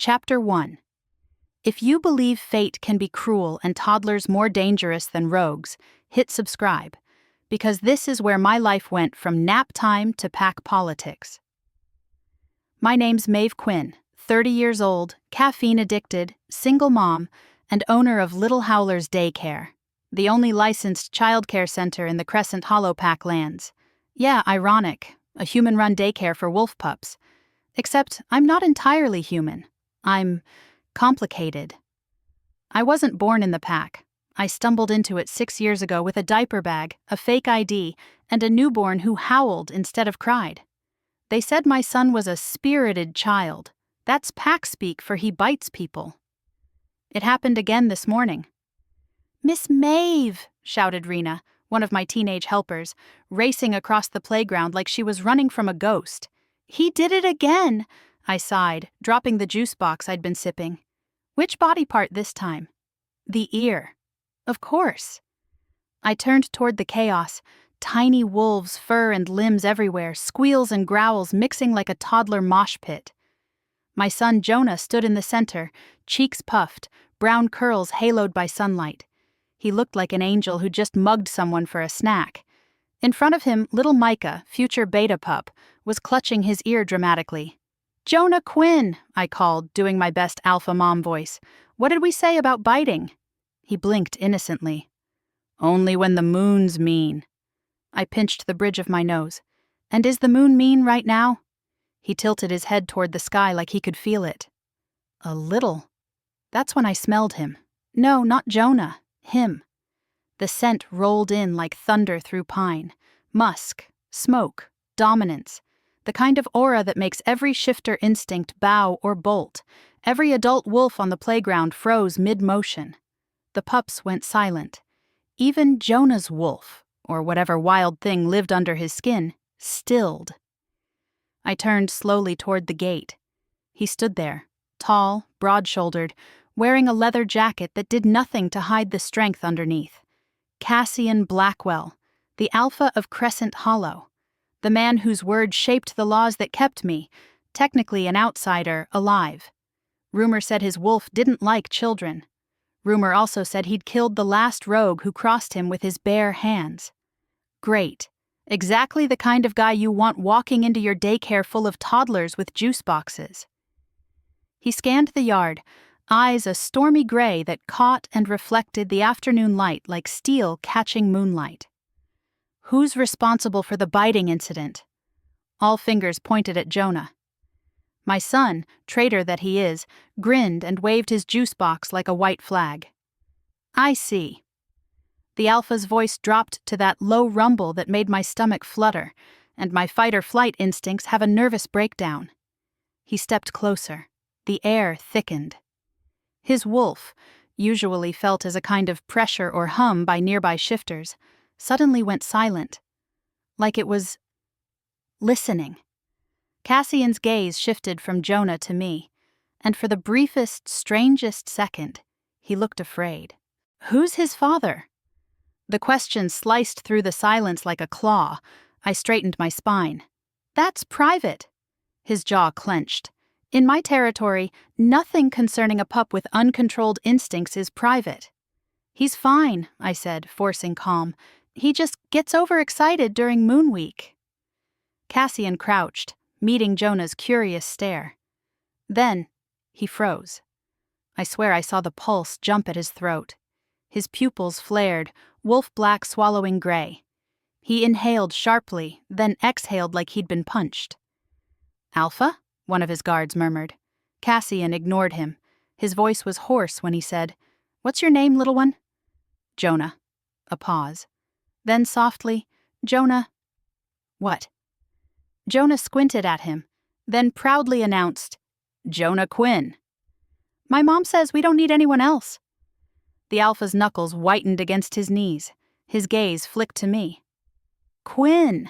Chapter 1. If you believe fate can be cruel and toddlers more dangerous than rogues, hit subscribe, because this is where my life went from nap time to pack politics. My name's Maeve Quinn, 30 years old, caffeine-addicted, single mom, and owner of Little Howler's Daycare, the only licensed childcare center in the Crescent Hollow Pack lands. Yeah, ironic, a human-run daycare for wolf pups. Except I'm not entirely human. I'm complicated. I wasn't born in the pack. I stumbled into it 6 years ago with a diaper bag, a fake ID, and a newborn who howled instead of cried. They said my son was a spirited child. That's pack speak for he bites people. It happened again this morning. "Miss Maeve!" shouted Rene, one of my teenage helpers, racing across the playground like she was running from a ghost. "He did it again!" I sighed, dropping the juice box I'd been sipping. Which body part this time? The ear. Of course. I turned toward the chaos, tiny wolves, fur and limbs everywhere, squeals and growls mixing like a toddler mosh pit. My son Jonah stood in the center, cheeks puffed, brown curls haloed by sunlight. He looked like an angel who just mugged someone for a snack. In front of him, little Micah, future beta pup, was clutching his ear dramatically. "Jonah Quinn," I called, doing my best alpha mom voice. "What did we say about biting?" He blinked innocently. "Only when the moon's mean." I pinched the bridge of my nose. "And is the moon mean right now?" He tilted his head toward the sky like he could feel it. A little. That's when I smelled him. No, not Jonah. Him. The scent rolled in like thunder through pine. Musk, smoke, dominance. The kind of aura that makes every shifter instinct bow or bolt. Every adult wolf on the playground froze mid-motion. The pups went silent. Even Jonah's wolf, or whatever wild thing lived under his skin, stilled. I turned slowly toward the gate. He stood there, tall, broad-shouldered, wearing a leather jacket that did nothing to hide the strength underneath. Cassian Blackwell, the Alpha of Crescent Hollow. The man whose word shaped the laws that kept me, technically an outsider, alive. Rumor said his wolf didn't like children. Rumor also said he'd killed the last rogue who crossed him with his bare hands. Great. Exactly the kind of guy you want walking into your daycare full of toddlers with juice boxes. He scanned the yard, eyes a stormy gray that caught and reflected the afternoon light like steel catching moonlight. Who's responsible for the biting incident? All fingers pointed at Jonah. My son, traitor that he is, grinned and waved his juice box like a white flag. "I see." The Alpha's voice dropped to that low rumble that made my stomach flutter, and my fight-or-flight instincts have a nervous breakdown. He stepped closer. The air thickened. His wolf, usually felt as a kind of pressure or hum by nearby shifters, suddenly went silent, like it was listening. Cassian's gaze shifted from Jonah to me, and for the briefest, strangest second, he looked afraid. "Who's his father?" The question sliced through the silence like a claw. I straightened my spine. "That's private." His jaw clenched. "In my territory, nothing concerning a pup with uncontrolled instincts is private." "He's fine," I said, forcing calm. "He just gets overexcited during Moon Week." Cassian crouched, meeting Jonah's curious stare. Then, he froze. I swear I saw the pulse jump at his throat. His pupils flared, wolf-black swallowing gray. He inhaled sharply, then exhaled like he'd been punched. "Alpha?" one of his guards murmured. Cassian ignored him. His voice was hoarse when he said, "What's your name, little one?" "Jonah." A pause. Then softly, "Jonah." "What?" Jonah squinted at him, then proudly announced, "Jonah Quinn." "My mom says we don't need anyone else." The Alpha's knuckles whitened against his knees. His gaze flicked to me. "Quinn."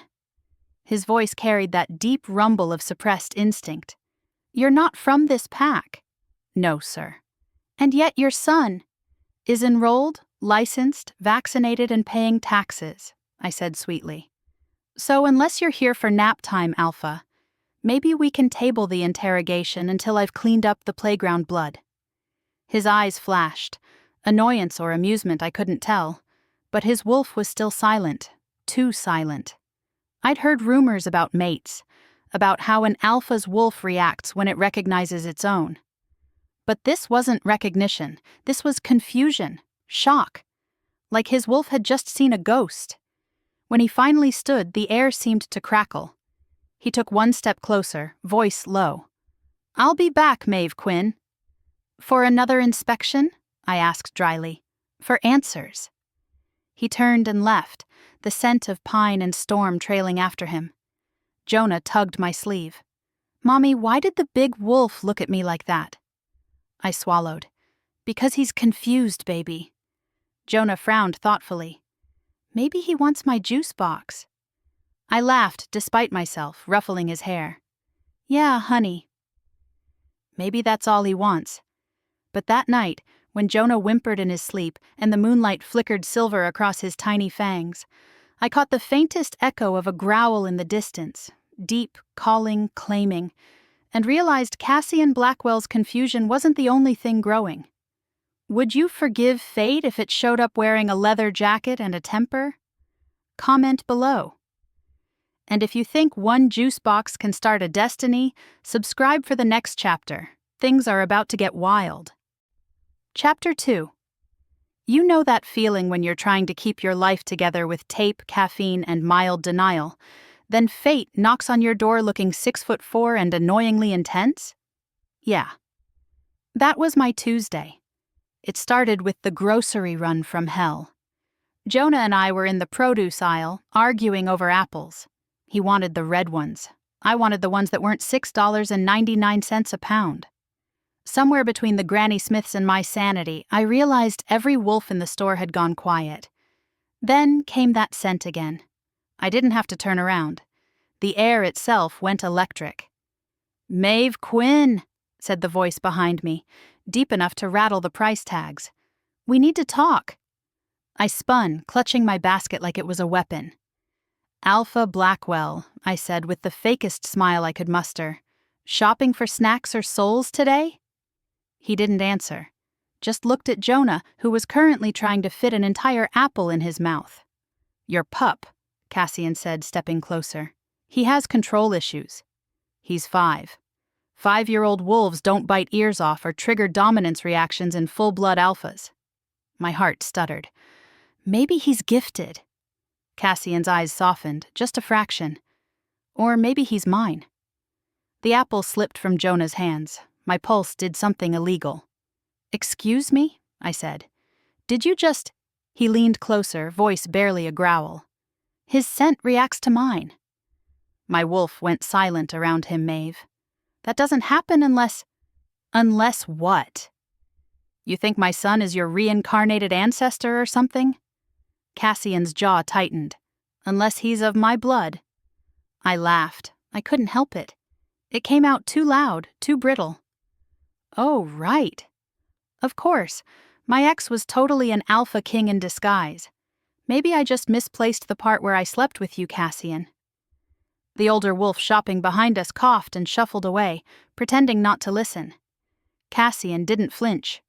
His voice carried that deep rumble of suppressed instinct. "You're not from this pack." "No, sir." "And yet your son is enrolled, licensed, vaccinated, and paying taxes," I said sweetly. "So unless you're here for nap time, Alpha, Maybe we can table the interrogation until I've cleaned up the playground blood." His eyes flashed. Annoyance or amusement, I couldn't tell. But his wolf was still silent. Too silent. I'd heard rumors about mates, about how an alpha's wolf reacts when it recognizes its own. But this wasn't recognition. This was confusion, shock. Like his wolf had just seen a ghost. When he finally stood, the air seemed to crackle. He took one step closer, voice low. "I'll be back, Maeve Quinn." "For another inspection?" I asked dryly. "For answers." He turned and left, the scent of pine and storm trailing after him. Jonah tugged my sleeve. "Mommy, why did the big wolf look at me like that?" I swallowed. "Because he's confused, baby." Jonah frowned thoughtfully. "Maybe he wants my juice box." I laughed despite myself, ruffling his hair. "Yeah, honey." Maybe that's all he wants. But that night, when Jonah whimpered in his sleep and the moonlight flickered silver across his tiny fangs, I caught the faintest echo of a growl in the distance, deep, calling, claiming, and realized Cassian Blackwell's confusion wasn't the only thing growing. Would you forgive fate if it showed up wearing a leather jacket and a temper? Comment below. And if you think one juice box can start a destiny, subscribe for the next chapter. Things are about to get wild. Chapter 2. You know that feeling when you're trying to keep your life together with tape, caffeine, and mild denial. Then fate knocks on your door looking 6'4" and annoyingly intense? Yeah. That was my Tuesday. It started with the grocery run from hell. Jonah and I were in the produce aisle, arguing over apples. He wanted the red ones. I wanted the ones that weren't $6.99 a pound. Somewhere between the Granny Smiths and my sanity, I realized every wolf in the store had gone quiet. Then came that scent again. I didn't have to turn around. The air itself went electric. "Maeve Quinn," said the voice behind me, deep enough to rattle the price tags. "We need to talk." I spun, clutching my basket like it was a weapon. "Alpha Blackwell," I said with the fakest smile I could muster. "Shopping for snacks or souls today?" He didn't answer, just looked at Jonah, who was currently trying to fit an entire apple in his mouth. "Your pup," Cassian said, stepping closer. "He has control issues. He's 5. 5-year-old wolves don't bite ears off or trigger dominance reactions in full-blood alphas." My heart stuttered. Maybe he's gifted. Cassian's eyes softened, just a fraction. Or maybe he's mine. The apple slipped from Jonah's hands. My pulse did something illegal. "Excuse me?" I said. "Did you just—" He leaned closer, voice barely a growl. "His scent reacts to mine." My wolf went silent around him, Maeve. "That doesn't happen unless—" "Unless what? You think my son is your reincarnated ancestor or something?" Cassian's jaw tightened. "Unless he's of my blood." I laughed. I couldn't help it. It came out too loud, too brittle. "Oh, right. Of course, my ex was totally an alpha king in disguise. Maybe I just misplaced the part where I slept with you, Cassian." The older wolf shopping behind us coughed and shuffled away, pretending not to listen. Cassian didn't flinch.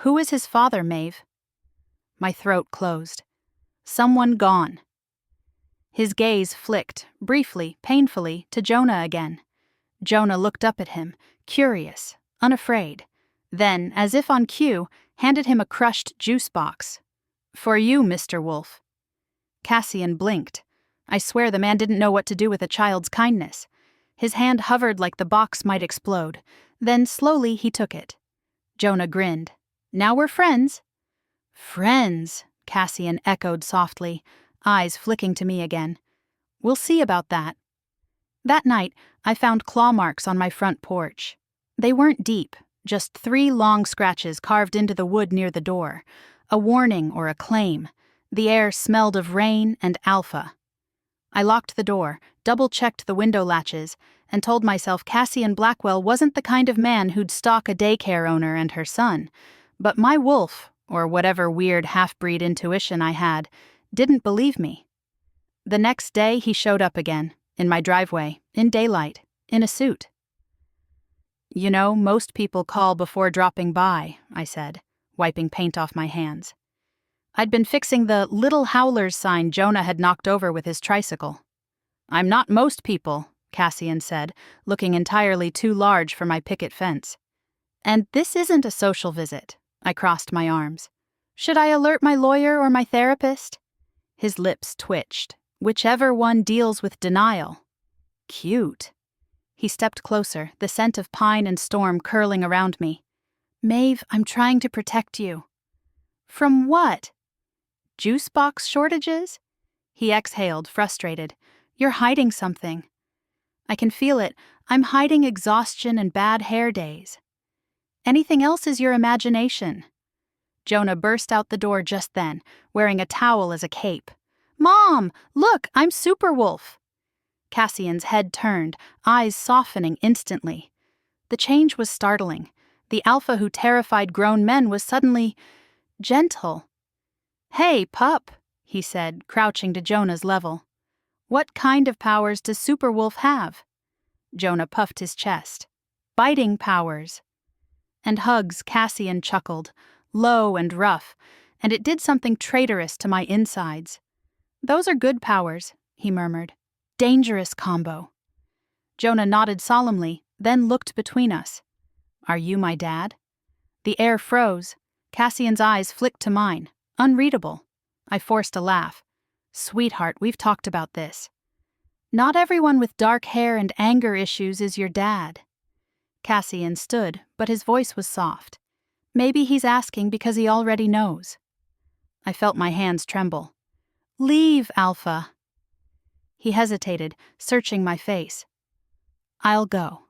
"Who is his father, Maeve?" My throat closed. "Someone gone." His gaze flicked, briefly, painfully, to Jonah again. Jonah looked up at him, curious, unafraid. Then, as if on cue, handed him a crushed juice box. "For you, Mr. Wolf." Cassian blinked. I swear the man didn't know what to do with a child's kindness. His hand hovered like the box might explode. Then slowly he took it. Jonah grinned. "Now we're friends." "Friends," Cassian echoed softly, eyes flicking to me again. "We'll see about that." That night, I found claw marks on my front porch. They weren't deep, just 3 long scratches carved into the wood near the door. A warning or a claim. The air smelled of rain and alpha. I locked the door, double-checked the window latches, and told myself Cassian Blackwell wasn't the kind of man who'd stalk a daycare owner and her son. But my wolf, or whatever weird half-breed intuition I had, didn't believe me. The next day he showed up again, in my driveway, in daylight, in a suit. You know, most people call before dropping by, I said, wiping paint off my hands. I'd been fixing the Little Howlers sign Jonah had knocked over with his tricycle. I'm not most people, Cassian said, looking entirely too large for my picket fence. And this isn't a social visit. I crossed my arms. Should I alert my lawyer or my therapist? His lips twitched. Whichever one deals with denial. Cute. He stepped closer, the scent of pine and storm curling around me. Maeve, I'm trying to protect you. From what? Juice box shortages? He exhaled, frustrated. You're hiding something. I can feel it. I'm hiding exhaustion and bad hair days. Anything else is your imagination. Jonah burst out the door just then, wearing a towel as a cape. Mom, look, I'm Superwolf. Cassian's head turned, eyes softening instantly. The change was startling. The alpha who terrified grown men was suddenly gentle. Hey, pup, he said, crouching to Jonah's level. What kind of powers does Superwolf have? Jonah puffed his chest. Biting powers. And hugs, Cassian chuckled, low and rough, and it did something traitorous to my insides. Those are good powers, he murmured. Dangerous combo. Jonah nodded solemnly, then looked between us. Are you my dad? The air froze. Cassian's eyes flicked to mine. Unreadable. I forced a laugh. Sweetheart, we've talked about this. Not everyone with dark hair and anger issues is your dad. Cassian stood, but his voice was soft. Maybe he's asking because he already knows. I felt my hands tremble. Leave, Alpha. He hesitated, searching my face. I'll go.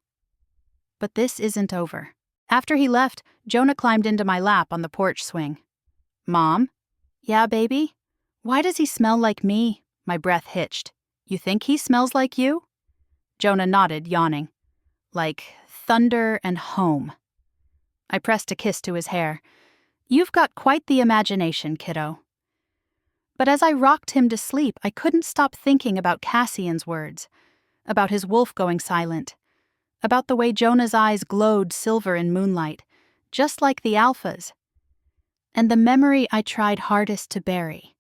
But this isn't over. After he left, Jonah climbed into my lap on the porch swing. Mom? Yeah, baby? Why does he smell like me? My breath hitched. You think he smells like you? Jonah nodded, yawning. Like thunder and home. I pressed a kiss to his hair. You've got quite the imagination, kiddo. But as I rocked him to sleep, I couldn't stop thinking about Cassian's words, about his wolf going silent, about the way Jonah's eyes glowed silver in moonlight, just like the alpha's. And the memory I tried hardest to bury.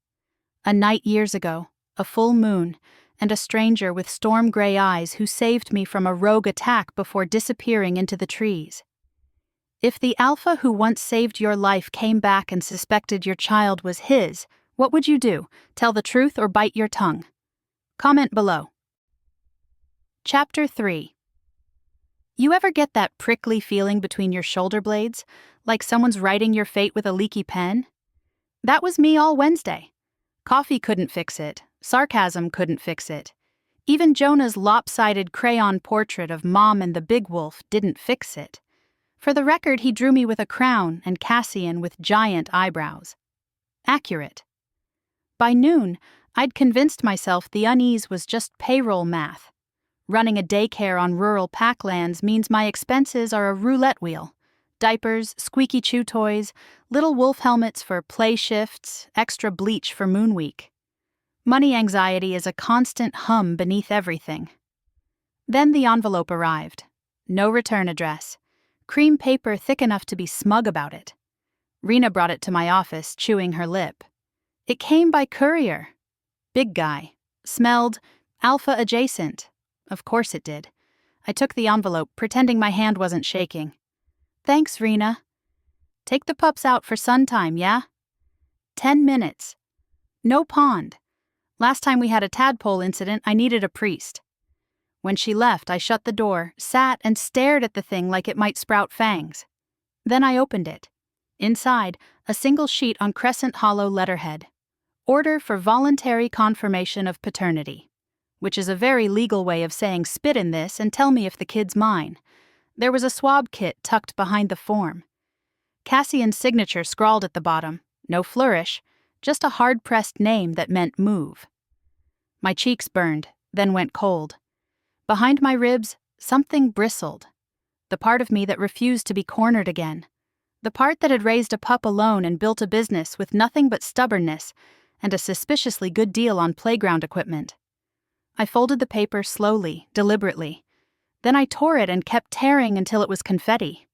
A night years ago, a full moon, and a stranger with storm-gray eyes who saved me from a rogue attack before disappearing into the trees. If the alpha who once saved your life came back and suspected your child was his, what would you do? Tell the truth or bite your tongue? Comment below. Chapter 3. You ever get that prickly feeling between your shoulder blades, like someone's writing your fate with a leaky pen? That was me all Wednesday. Coffee couldn't fix it. Sarcasm couldn't fix it. Even Jonah's lopsided crayon portrait of Mom and the Big Wolf didn't fix it. For the record, he drew me with a crown and Cassian with giant eyebrows. Accurate. By noon, I'd convinced myself the unease was just payroll math. Running a daycare on rural packlands means my expenses are a roulette wheel. Diapers, squeaky chew toys, little wolf helmets for play shifts, extra bleach for Moon Week. Money anxiety is a constant hum beneath everything. Then the envelope arrived. No return address. Cream paper thick enough to be smug about it. Rene brought it to my office, chewing her lip. It came by courier. Big guy. Smelled alpha adjacent. Of course it did. I took the envelope, pretending my hand wasn't shaking. Thanks, Rene. Take the pups out for sun time, yeah? 10 minutes. No pond. Last time we had a tadpole incident, I needed a priest. When she left, I shut the door, sat, and stared at the thing like it might sprout fangs. Then I opened it. Inside, a single sheet on Crescent Hollow letterhead. Order for voluntary confirmation of paternity, which is a very legal way of saying spit in this and tell me if the kid's mine. There was a swab kit tucked behind the form. Cassian's signature scrawled at the bottom, no flourish, just a hard-pressed name that meant move. My cheeks burned, then went cold. Behind my ribs, something bristled. The part of me that refused to be cornered again. The part that had raised a pup alone and built a business with nothing but stubbornness and a suspiciously good deal on playground equipment. I folded the paper slowly, deliberately. Then I tore it and kept tearing until it was confetti.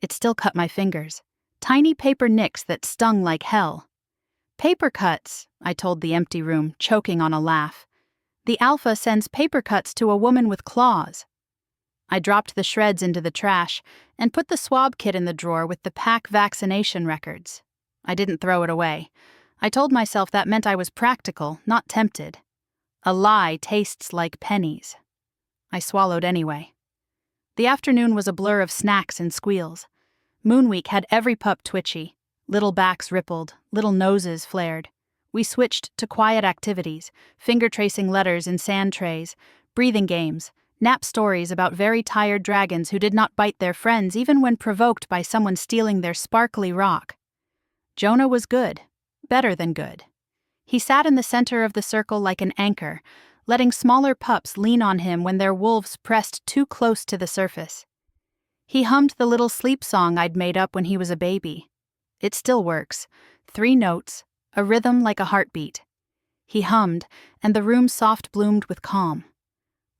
It still cut my fingers. Tiny paper nicks that stung like hell. Paper cuts, I told the empty room, choking on a laugh. The Alpha sends paper cuts to a woman with claws. I dropped the shreds into the trash and put the swab kit in the drawer with the pack vaccination records. I didn't throw it away. I told myself that meant I was practical, not tempted. A lie tastes like pennies. I swallowed anyway. The afternoon was a blur of snacks and squeals. Moonweek had every pup twitchy. Little backs rippled, little noses flared. We switched to quiet activities, finger-tracing letters in sand trays, breathing games, nap stories about very tired dragons who did not bite their friends even when provoked by someone stealing their sparkly rock. Jonah was good, better than good. He sat in the center of the circle like an anchor, letting smaller pups lean on him when their wolves pressed too close to the surface. He hummed the little sleep song I'd made up when he was a baby. It still works. 3 notes, a rhythm like a heartbeat. He hummed, and the room soft-bloomed with calm.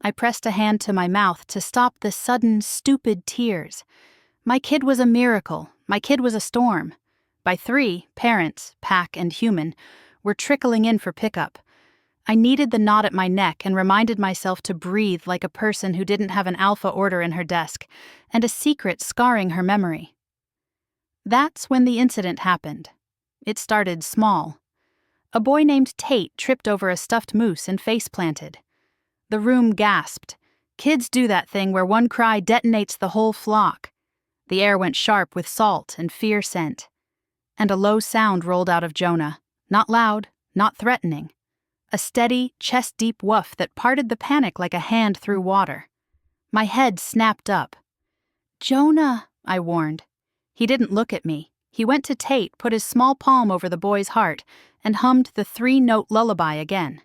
I pressed a hand to my mouth to stop the sudden, stupid tears. My kid was a miracle. My kid was a storm. By 3, parents, pack, and human, were trickling in for pickup. I kneaded the knot at my neck and reminded myself to breathe like a person who didn't have an alpha order in her desk, and a secret scarring her memory. That's when the incident happened. It started small. A boy named Tate tripped over a stuffed moose and face-planted. The room gasped. Kids do that thing where one cry detonates the whole flock. The air went sharp with salt and fear scent. And a low sound rolled out of Jonah. Not loud, not threatening. A steady, chest-deep woof that parted the panic like a hand through water. My head snapped up. "Jonah," I warned. He didn't look at me. He went to Tate, put his small palm over the boy's heart, and hummed the 3-note lullaby again.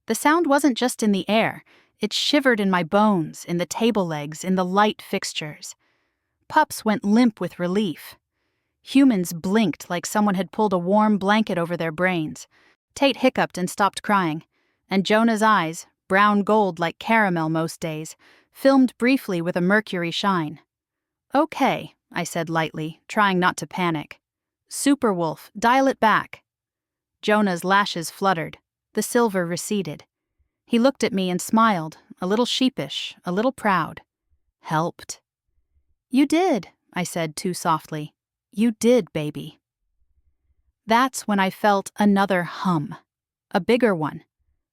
The sound wasn't just in the air. It shivered in my bones, in the table legs, in the light fixtures. Pups went limp with relief. Humans blinked like someone had pulled a warm blanket over their brains. Tate hiccuped and stopped crying, and Jonah's eyes, brown gold like caramel most days, filmed briefly with a mercury shine. "Okay," I said lightly, trying not to panic. "Superwolf, dial it back." Jonah's lashes fluttered. The silver receded. He looked at me and smiled, a little sheepish, a little proud. "Helped." "You did," I said too softly. "You did, baby." That's when I felt another hum. A bigger one.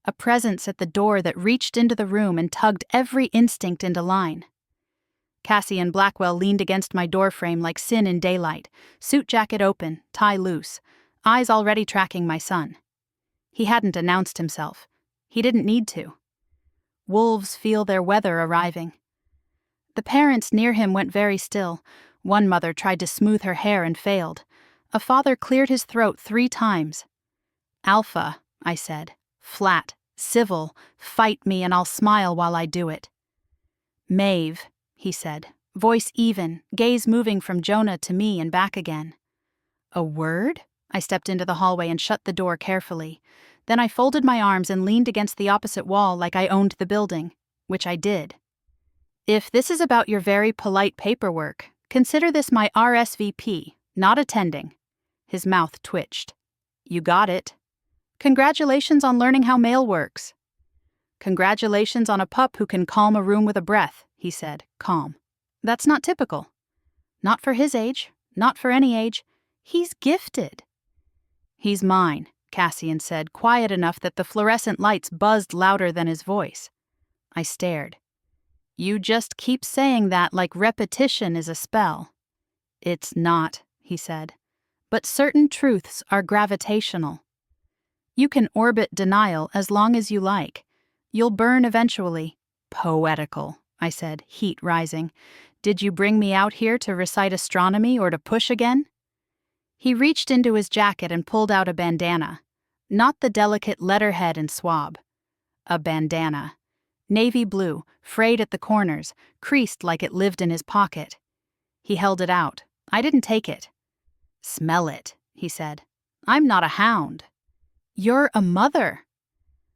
A presence at the door that reached into the room and tugged every instinct into line. Cassian Blackwell leaned against my doorframe like sin in daylight, suit jacket open, tie loose, eyes already tracking my son. He hadn't announced himself. He didn't need to. Wolves feel their weather arriving. The parents near him went very still. One mother tried to smooth her hair and failed. A father cleared his throat 3 times. "Alpha," I said, flat, civil, "fight me and I'll smile while I do it." "Maeve," he said, voice even, gaze moving from Jonah to me and back again. "A word?" I stepped into the hallway and shut the door carefully. Then I folded my arms and leaned against the opposite wall like I owned the building, which I did. "If this is about your very polite paperwork, consider this my RSVP, not attending." His mouth twitched. "You got it. Congratulations on learning how mail works." "Congratulations on a pup who can calm a room with a breath," he said, calm. "That's not typical. Not for his age, not for any age. He's gifted." "He's mine," Cassian said, quiet enough that the fluorescent lights buzzed louder than his voice. I stared. "You just keep saying that like repetition is a spell." "It's not," he said. "But certain truths are gravitational. You can orbit denial as long as you like. You'll burn eventually." "Poetical," I said, heat rising. "Did you bring me out here to recite astronomy or to push again?" He reached into his jacket and pulled out a bandana. Not the delicate letterhead and swab. A bandana. Navy blue, frayed at the corners, creased like it lived in his pocket. He held it out. I didn't take it. "Smell it," he said. "I'm not a hound." "You're a mother."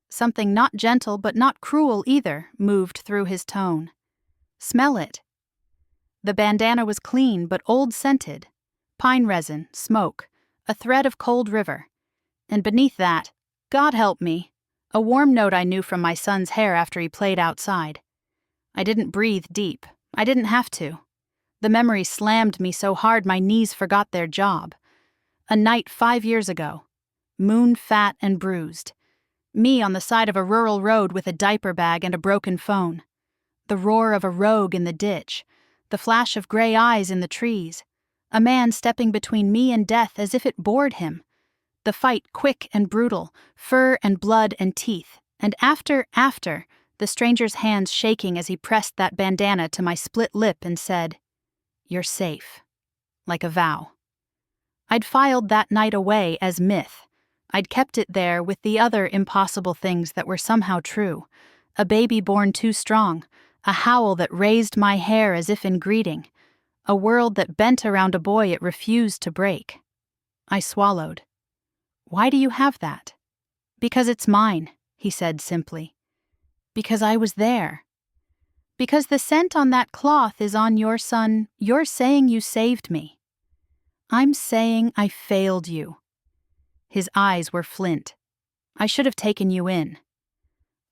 Something not gentle but not cruel either moved through his tone. Smell it." The bandana was clean but old-scented. Pine resin, smoke, a thread of cold river. And beneath that, God help me, a warm note I knew from my son's hair after he played outside. I didn't breathe deep. I didn't have to. The memory slammed me so hard my knees forgot their job. A night 5 years ago. Moon fat and bruised. Me on the side of a rural road with a diaper bag and a broken phone. The roar of a rogue in the ditch. The flash of gray eyes in the trees. A man stepping between me and death as if it bored him. The fight quick and brutal, fur and blood and teeth. And after, the stranger's hands shaking as he pressed that bandana to my split lip and said, "You're safe." Like a vow. I'd filed that night away as myth. I'd kept it there with the other impossible things that were somehow true. A baby born too strong, a howl that raised my hair as if in greeting, a world that bent around a boy it refused to break. I swallowed. "Why do you have that?" "Because it's mine," he said simply. "Because I was there. Because the scent on that cloth is on your son. You're saying you saved me. I'm saying I failed you." His eyes were flint. "I should have taken you in.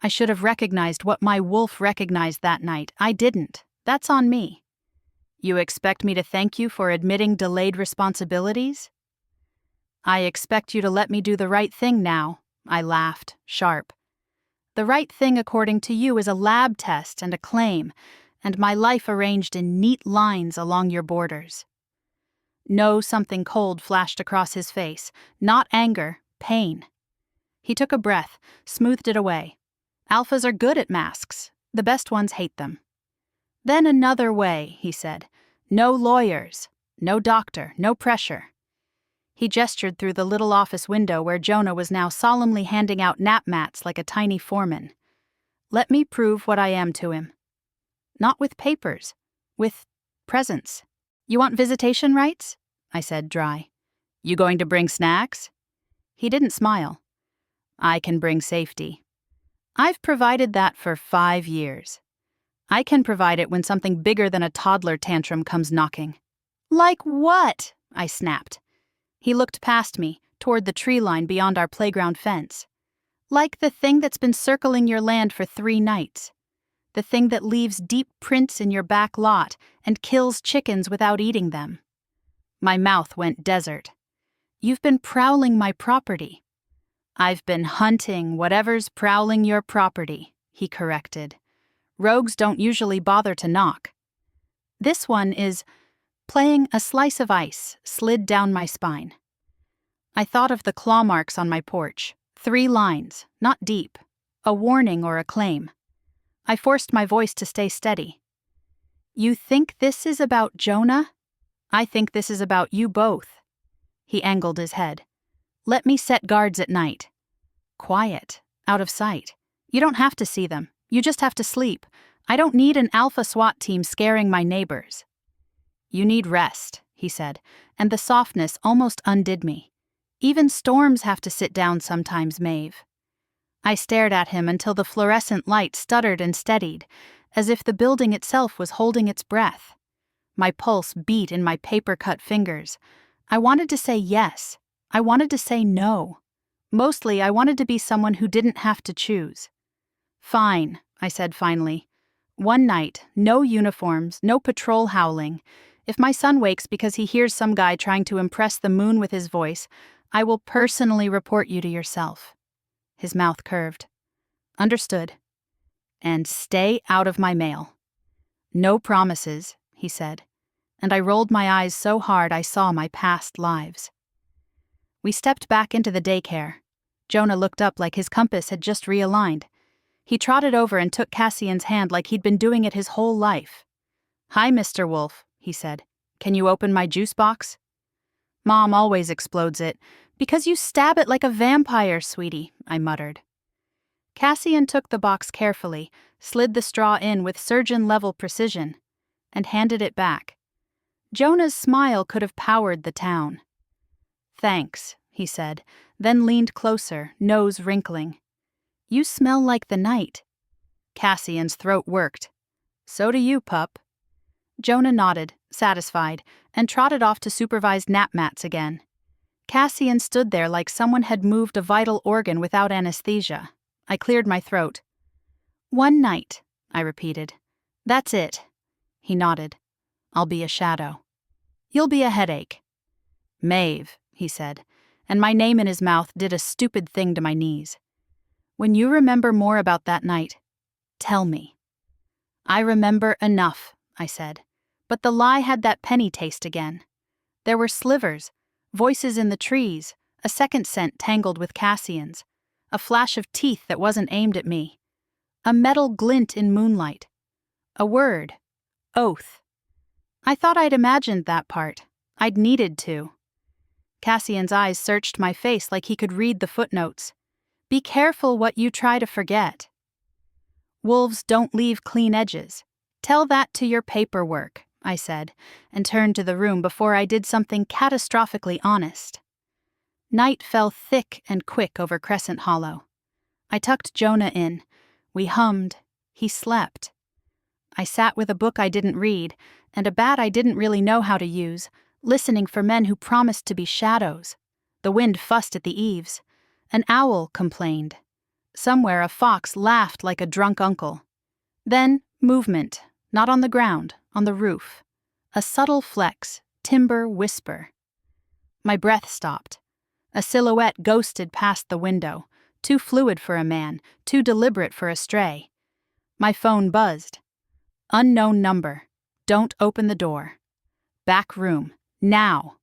I should have recognized what my wolf recognized that night. I didn't. That's on me. You expect me to thank you for admitting delayed responsibilities?" "I expect you to let me do the right thing now," I laughed, sharp. "The right thing according to you is a lab test and a claim, and my life arranged in neat lines along your borders." No, something cold flashed across his face. Not anger, pain. He took a breath, smoothed it away. "Alphas are good at masks. The best ones hate them." "Then another way," he said. "No lawyers, no doctor, no pressure." He gestured through the little office window where Jonah was now solemnly handing out nap mats like a tiny foreman. "Let me prove what I am to him. Not with papers, with presence. You want visitation rights?" I said, dry. "You going to bring snacks?" He didn't smile. "I can bring safety. I've provided that for 5 years. I can provide it when something bigger than a toddler tantrum comes knocking." "Like what?" I snapped. He looked past me, toward the tree line beyond our playground fence. "Like the thing that's been circling your land for 3 nights. The thing that leaves deep prints in your back lot and kills chickens without eating them." My mouth went desert. "You've been prowling my property." "I've been hunting whatever's prowling your property," he corrected. "Rogues don't usually bother to knock." This one is playing a slice of ice slid down my spine. I thought of the claw marks on my porch. 3 lines, not deep. A warning or a claim. I forced my voice to stay steady. "You think this is about Jonah? I think this is about you both." He angled his head. "Let me set guards at night. Quiet, out of sight. You don't have to see them. You just have to sleep. I don't need an alpha SWAT team scaring my neighbors." "You need rest," he said, and the softness almost undid me. "Even storms have to sit down sometimes, Maeve." I stared at him until the fluorescent light stuttered and steadied, as if the building itself was holding its breath. My pulse beat in my paper-cut fingers. I wanted to say yes. I wanted to say no. Mostly, I wanted to be someone who didn't have to choose. "Fine," I said finally. "One night, no uniforms, no patrol howling. If my son wakes because he hears some guy trying to impress the moon with his voice, I will personally report you to yourself." His mouth curved. "Understood. And stay out of my mail." "No promises," he said, and I rolled my eyes so hard I saw my past lives. We stepped back into the daycare. Jonah looked up like his compass had just realigned. He trotted over and took Cassian's hand like he'd been doing it his whole life. "Hi, Mr. Wolf," he said. "Can you open my juice box?" "Mom always explodes it. Because you stab it like a vampire, sweetie," I muttered. Cassian took the box carefully, slid the straw in with surgeon-level precision, and handed it back. Jonah's smile could have powered the town. "Thanks," he said, then leaned closer, nose wrinkling. "You smell like the night." Cassian's throat worked. So do you, pup. Jonah nodded, satisfied, and trotted off to supervise nap mats again. Cassian stood there like someone had moved a vital organ without anesthesia. I cleared my throat. "One night," I repeated. "That's it." He nodded. "I'll be a shadow. You'll be a headache." "Maeve," he said, and my name in his mouth did a stupid thing to my knees. "When you remember more about that night, tell me." "I remember enough," I said, but the lie had that penny taste again. There were slivers, voices in the trees, a second scent tangled with Cassian's, a flash of teeth that wasn't aimed at me, a metal glint in moonlight, a word, oath. I thought I'd imagined that part. I'd needed to. Cassian's eyes searched my face like he could read the footnotes. "Be careful what you try to forget. Wolves don't leave clean edges. Tell that to your paperwork," I said, and turned to the room before I did something catastrophically honest. Night fell thick and quick over Crescent Hollow. I tucked Jonah in. We hummed. He slept. I sat with a book I didn't read, and a bat I didn't really know how to use, listening for men who promised to be shadows. The wind fussed at the eaves. An owl complained. Somewhere a fox laughed like a drunk uncle. Then, movement, not on the ground, on the roof. A subtle flex, timber whisper. My breath stopped. A silhouette ghosted past the window, too fluid for a man, too deliberate for a stray. My phone buzzed. Unknown number. Don't open the door. Back room. Now.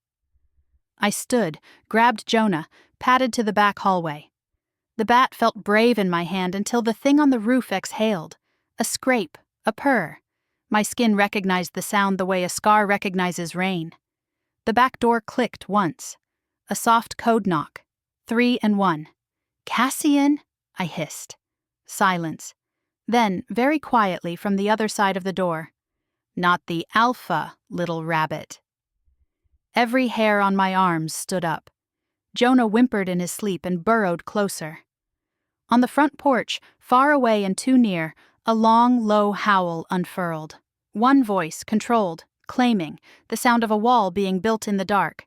I stood, grabbed Jonah, padded to the back hallway. The bat felt brave in my hand until the thing on the roof exhaled. A scrape, a purr. My skin recognized the sound the way a scar recognizes rain. The back door clicked once. A soft code knock. 3 and 1. "Cassian?" I hissed. Silence. Then, very quietly from the other side of the door, "Not the Alpha, little rabbit." Every hair on my arms stood up. Jonah whimpered in his sleep and burrowed closer. On the front porch, far away and too near, a long, low howl unfurled. One voice, controlled, claiming, the sound of a wall being built in the dark.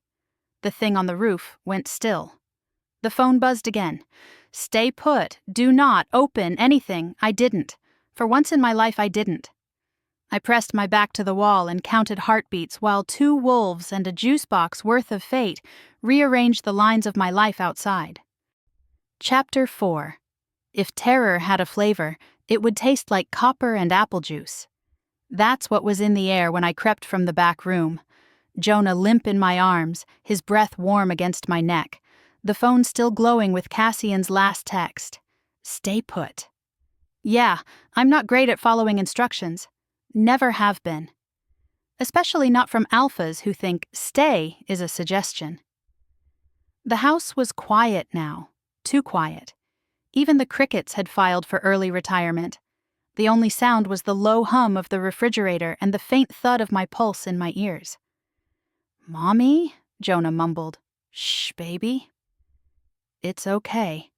The thing on the roof went still. The phone buzzed again. "Stay put. Do not open anything." I didn't. For once in my life, I didn't. I pressed my back to the wall and counted heartbeats while 2 wolves and a juice box worth of fate rearranged the lines of my life outside. Chapter 4. If terror had a flavor, it would taste like copper and apple juice. That's what was in the air when I crept from the back room. Jonah limp in my arms, his breath warm against my neck, the phone still glowing with Cassian's last text. "Stay put." Yeah, I'm not great at following instructions. Never have been. Especially not from alphas who think stay is a suggestion. The house was quiet now, too quiet. Even the crickets had filed for early retirement. The only sound was the low hum of the refrigerator and the faint thud of my pulse in my ears. "Mommy?" Jonah mumbled. "Shh, baby." "It's okay."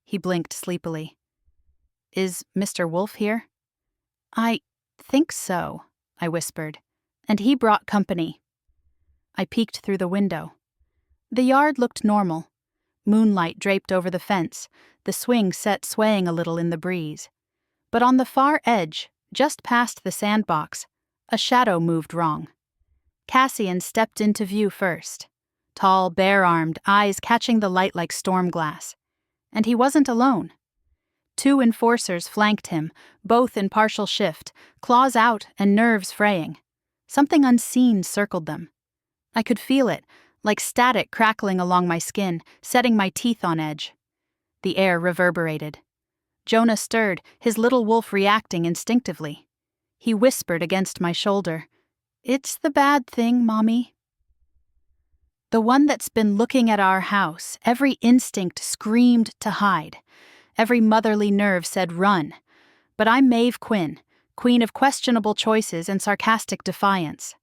He blinked sleepily. "Is Mr. Wolf here?" "I think so," I whispered, and he brought company. I peeked through the window. The yard looked normal. Moonlight draped over the fence, the swing set swaying a little in the breeze. But on the far edge, just past the sandbox, a shadow moved wrong. Cassian stepped into view first. Tall, bare-armed, eyes catching the light like storm glass. And he wasn't alone. 2 enforcers flanked him, both in partial shift, claws out and nerves fraying. Something unseen circled them. I could feel it, like static crackling along my skin, setting my teeth on edge. The air reverberated. Jonah stirred, his little wolf reacting instinctively. He whispered against my shoulder, "It's the bad thing, Mommy." The one that's been looking at our house, every instinct screamed to hide. Every motherly nerve said run. But I'm Maeve Quinn, queen of questionable choices and sarcastic defiance.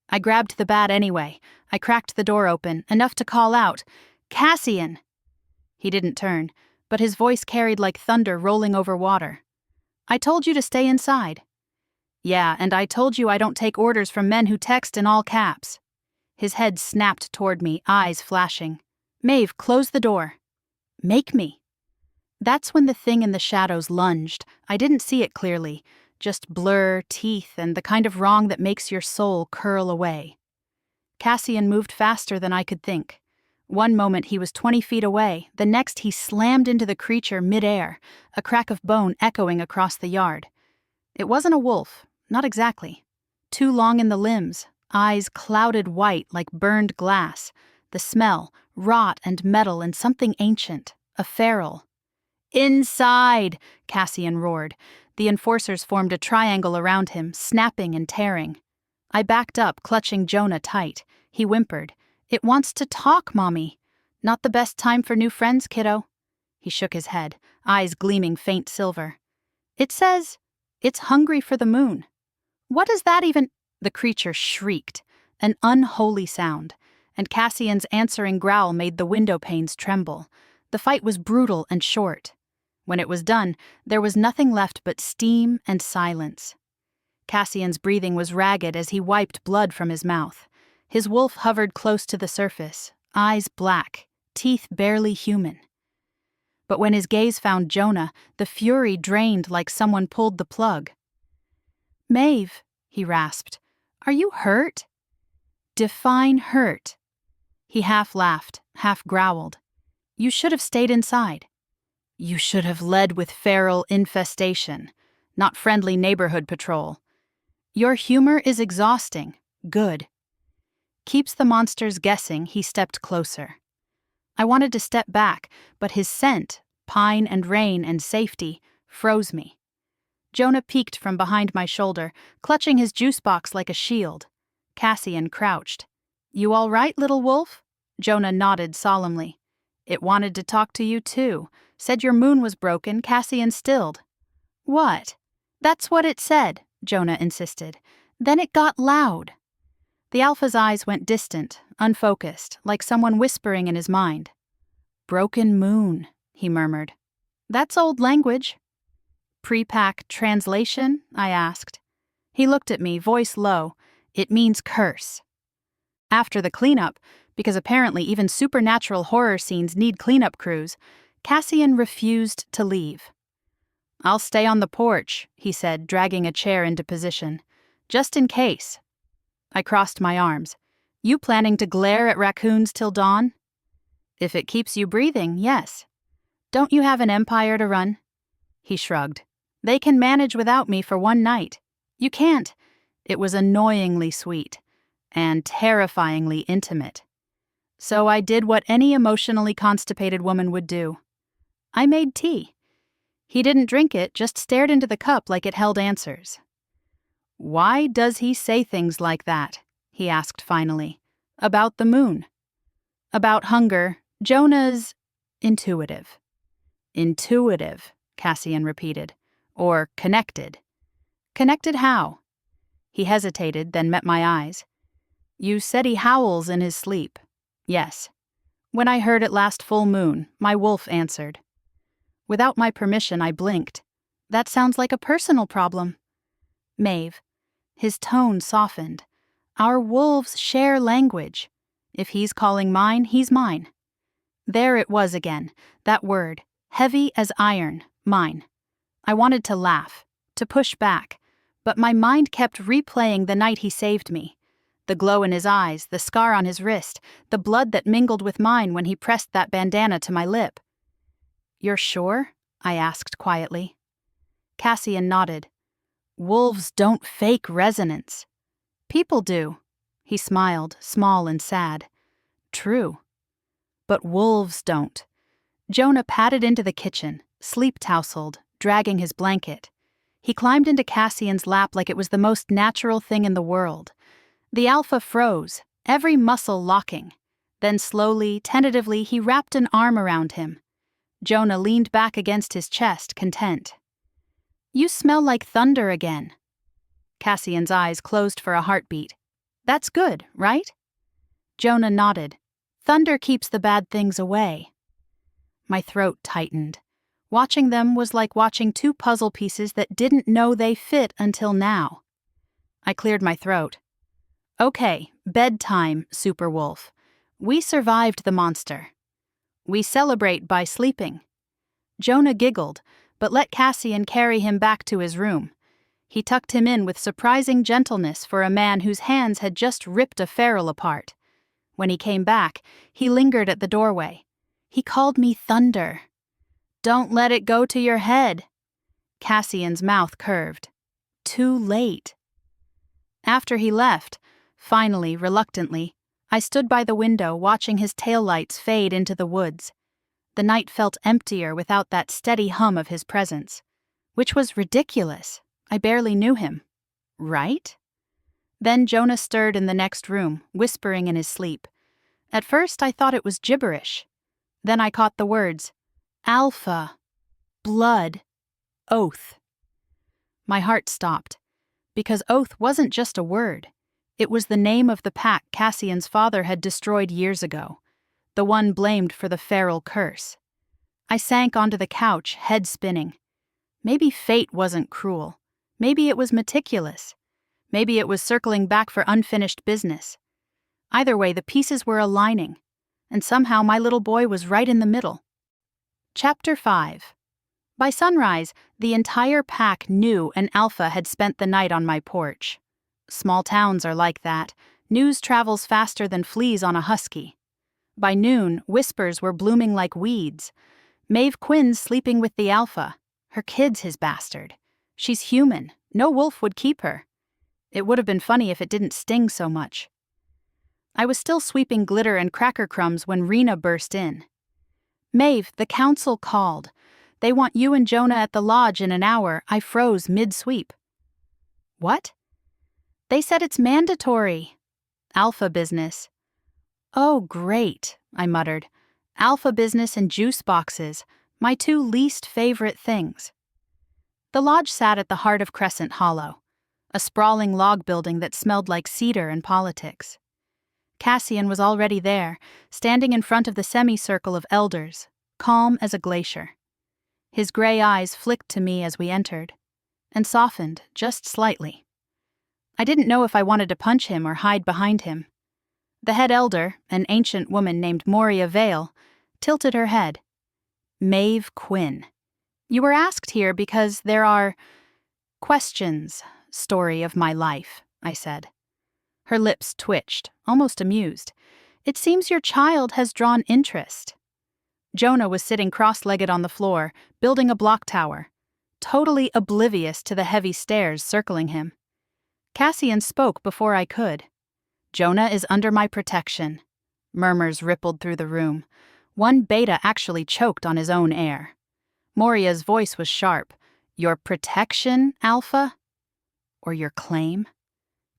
I grabbed the bat anyway. I cracked the door open, enough to call out, "Cassian!" He didn't turn, but his voice carried like thunder rolling over water. "I told you to stay inside." Yeah, and I told you I don't take orders from men who text in all caps. His head snapped toward me, eyes flashing. Maeve, close the door. Make me. That's when the thing in the shadows lunged. I didn't see it clearly, just blur, teeth, and the kind of wrong that makes your soul curl away. Cassian moved faster than I could think. One moment he was 20 feet away, the next he slammed into the creature mid-air, a crack of bone echoing across the yard. It wasn't a wolf, not exactly. Too long in the limbs, eyes clouded white like burned glass, the smell, rot and metal and something ancient, a feral. Inside! Cassian roared. The enforcers formed a triangle around him, snapping and tearing. I backed up, clutching Jonah tight. He whimpered. It wants to talk, Mommy. Not the best time for new friends, kiddo. He shook his head, eyes gleaming faint silver. It says, it's hungry for the moon. What does that even... The creature shrieked, an unholy sound, and Cassian's answering growl made the window panes tremble. The fight was brutal and short. When it was done, there was nothing left but steam and silence. Cassian's breathing was ragged as he wiped blood from his mouth. His wolf hovered close to the surface, eyes black, teeth barely human. But when his gaze found Jonah, the fury drained like someone pulled the plug. Maeve, he rasped, are you hurt? Define hurt. He half laughed, half growled. You should have stayed inside. You should have led with feral infestation, not friendly neighborhood patrol. Your humor is exhausting. Good. Keeps the monsters guessing, he stepped closer. I wanted to step back, but his scent, pine and rain and safety, froze me. Jonah peeked from behind my shoulder, clutching his juice box like a shield. Cassian crouched. You all right, little wolf? Jonah nodded solemnly. It wanted to talk to you too. Said your moon was broken, Cassian stilled. What? That's what it said, Jonah insisted. Then it got loud. The Alpha's eyes went distant, unfocused, like someone whispering in his mind. Broken moon, he murmured. That's old language. Pre-pack translation? I asked. He looked at me, voice low. It means curse. After the cleanup, because apparently even supernatural horror scenes need cleanup crews, Cassian refused to leave. I'll stay on the porch, he said, dragging a chair into position. Just in case. I crossed my arms. You planning to glare at raccoons till dawn? If it keeps you breathing, yes. Don't you have an empire to run? He shrugged. They can manage without me for one night. You can't. It was annoyingly sweet and terrifyingly intimate. So I did what any emotionally constipated woman would do. I made tea. He didn't drink it, just stared into the cup like it held answers. Why does he say things like that? He asked finally. About the moon. About hunger. Jonah's intuitive. Intuitive, Cassian repeated. Or connected. Connected how? He hesitated, then met my eyes. You said he howls in his sleep. Yes. When I heard it last full moon, my wolf answered. Without my permission, I blinked. That sounds like a personal problem. Maeve. His tone softened. Our wolves share language. If he's calling mine, he's mine. There it was again, that word, heavy as iron, mine. I wanted to laugh, to push back, but my mind kept replaying the night he saved me. The glow in his eyes, the scar on his wrist, the blood that mingled with mine when he pressed that bandana to my lip. You're sure? I asked quietly. Cassian nodded. Wolves don't fake resonance. People do. He smiled, small and sad. True. But wolves don't. Jonah padded into the kitchen, sleep-tousled, dragging his blanket. He climbed into Cassian's lap like it was the most natural thing in the world. The Alpha froze, every muscle locking. Then slowly, tentatively, he wrapped an arm around him. Jonah leaned back against his chest, content. You smell like thunder again. Cassian's eyes closed for a heartbeat. That's good, right? Jonah nodded. Thunder keeps the bad things away. My throat tightened. Watching them was like watching two puzzle pieces that didn't know they fit until now. I cleared my throat. Okay, bedtime, Super Wolf. We survived the monster. We celebrate by sleeping. Jonah giggled, but let Cassian carry him back to his room. He tucked him in with surprising gentleness for a man whose hands had just ripped a feral apart. When he came back, he lingered at the doorway. He called me Thunder. Don't let it go to your head. Cassian's mouth curved. Too late. After he left, finally, reluctantly, I stood by the window watching his taillights fade into the woods. The night felt emptier without that steady hum of his presence, which was ridiculous. I barely knew him. Right? Then Jonah stirred in the next room, whispering in his sleep. At first I thought it was gibberish. Then I caught the words, Alpha, blood, oath. My heart stopped, because oath wasn't just a word. It was the name of the pack Cassian's father had destroyed years ago, the one blamed for the feral curse. I sank onto the couch, head spinning. Maybe fate wasn't cruel. Maybe it was meticulous. Maybe it was circling back for unfinished business. Either way, the pieces were aligning, and somehow my little boy was right in the middle. Chapter 5. By sunrise, the entire pack knew an alpha had spent the night on my porch. Small towns are like that. News travels faster than fleas on a husky. By noon, whispers were blooming like weeds. Maeve Quinn's sleeping with the alpha. Her kid's his bastard. She's human. No wolf would keep her. It would have been funny if it didn't sting so much. I was still sweeping glitter and cracker crumbs when Rene burst in. Maeve, the council called. They want you and Jonah at the lodge in an hour. I froze mid-sweep. What? They said it's mandatory. Alpha business. Oh, great, I muttered. Alpha business and juice boxes, my two least favorite things. The lodge sat at the heart of Crescent Hollow, a sprawling log building that smelled like cedar and politics. Cassian was already there, standing in front of the semicircle of elders, calm as a glacier. His gray eyes flicked to me as we entered, and softened just slightly. I didn't know if I wanted to punch him or hide behind him. The head elder, an ancient woman named Moria Vale, tilted her head. Maeve Quinn. You were asked here because there are questions, story of my life, I said. Her lips twitched, almost amused. It seems your child has drawn interest. Jonah was sitting cross-legged on the floor, building a block tower, totally oblivious to the heavy stares circling him. Cassian spoke before I could. Jonah is under my protection. Murmurs rippled through the room. One beta actually choked on his own air. Moria's voice was sharp. Your protection, Alpha? Or your claim?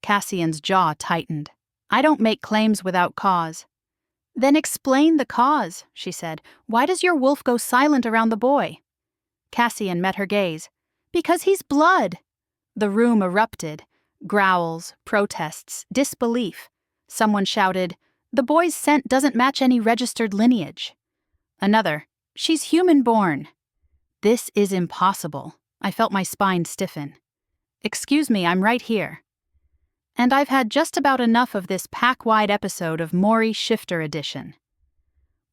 Cassian's jaw tightened. I don't make claims without cause. Then explain the cause, she said. Why does your wolf go silent around the boy? Cassian met her gaze. Because he's blood. The room erupted. Growls, protests, disbelief. Someone shouted, the boy's scent doesn't match any registered lineage. Another, she's human-born. This is impossible. I felt my spine stiffen. Excuse me, I'm right here. And I've had just about enough of this pack-wide episode of Maury Shifter Edition.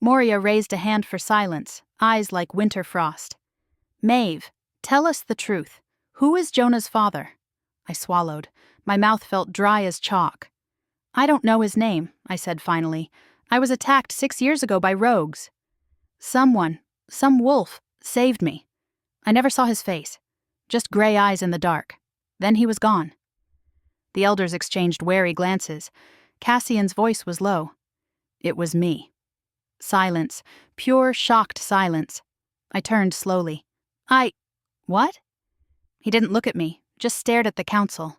Moria raised a hand for silence, eyes like winter frost. Maeve, tell us the truth. Who is Jonah's father? I swallowed. My mouth felt dry as chalk. I don't know his name, I said finally. I was attacked 6 years ago by rogues. Some wolf, saved me. I never saw his face. Just gray eyes in the dark. Then he was gone. The elders exchanged wary glances. Cassian's voice was low. It was me. Silence. Pure, shocked silence. I turned slowly. What? He didn't look at me, just stared at the council.